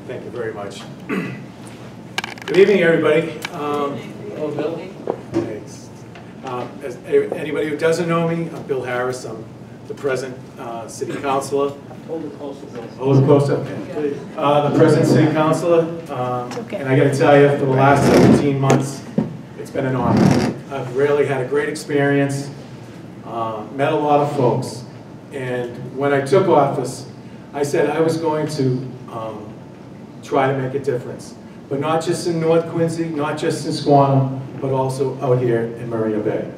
Thank you very much. Good evening, everybody. Hello, Bill. Thanks. As anybody who doesn't know me, I'm Bill Harris. I'm the present city councilor. Hold it closer, Bill. Hold it closer. Okay. The present city councilor. And I got to tell you, for the last 17 months, it's been an honor. I've really had a great experience. Met a lot of folks. And when I took office, I said I was going to try to make a difference. But not just in North Quincy, not just in Squantum, but also out here in Marina Bay.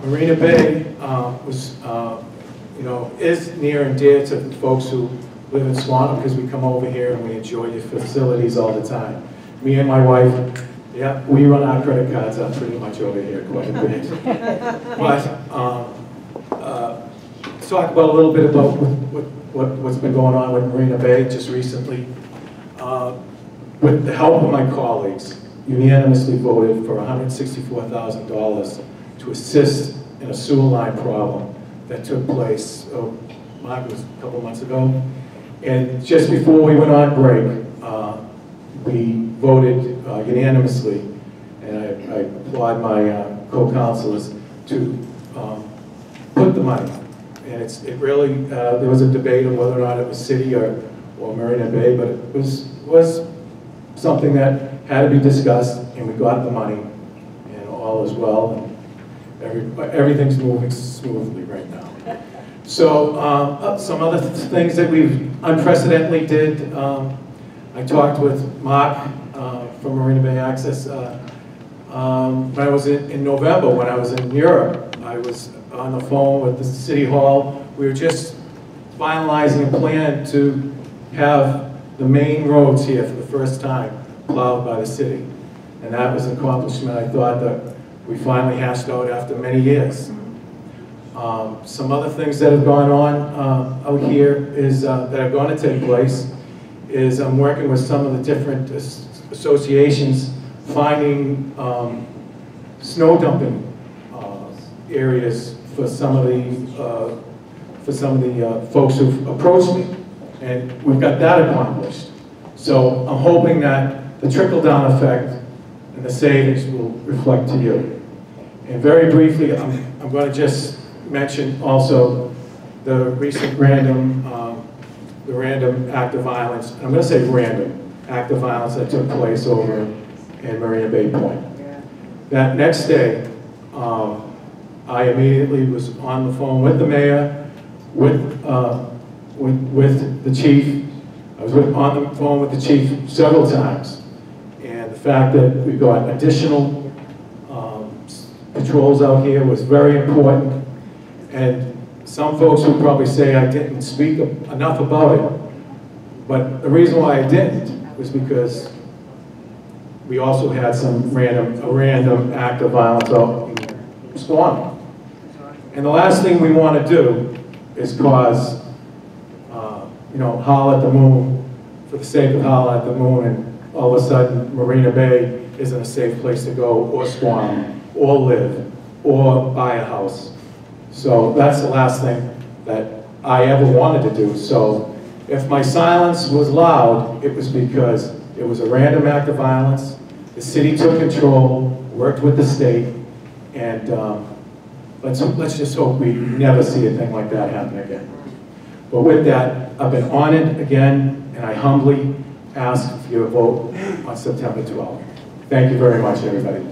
Marina Bay is near and dear to the folks who live in Squantum because we come over here and we enjoy your facilities all the time. Me and my wife, yeah, we run our credit cards up pretty much over here quite a bit. But talk about a little bit about what's been going on with Marina Bay just recently. With the help of my colleagues, unanimously voted for $164,000 to assist in a sewer line problem that took place, Mark, it was a couple months ago. And just before we went on break, we voted unanimously, and I applaud my co-councilors to put the money. And it really, there was a debate on whether or not it was city or Marina Bay, but it was something that had to be discussed, and we got the money, and all is well, and everything's moving smoothly right now. So some other things that we've unprecedentedly did, I talked with Mark from Marina Bay Access. When I was in November, when I was in Europe, I was on the phone with the City Hall. We were just finalizing a plan to have the main roads here for the first time plowed by the city. And that was an accomplishment I thought that we finally hashed out after many years. Some other things that have gone on out here is that are going to take place is I'm working with some of the different associations finding snow dumping areas for some of the folks who've approached me, and we've got that accomplished. So I'm hoping that the trickle-down effect and the savings will reflect to you. And very briefly, I'm going to just mention also the recent random act of violence. I'm going to say random act of violence that took place over in Marina Bay Point. That next day, I immediately was on the phone with the mayor, with the chief. I was on the phone with the chief several times. And the fact that we got additional patrols out here was very important. And some folks would probably say I didn't speak enough about it. But the reason why I didn't was because we also had a random act of violence out in Squantum. And the last thing we want to do is cause, howl at the moon for the sake of howl at the moon, and all of a sudden Marina Bay isn't a safe place to go, or Squantum, or live, or buy a house. So that's the last thing that I ever wanted to do. So if my silence was loud, it was because it was a random act of violence. The city took control, worked with the state, and let's just hope we never see a thing like that happen again. But with that, I've been honored again, and I humbly ask for your vote on September 12th. Thank you very much, everybody.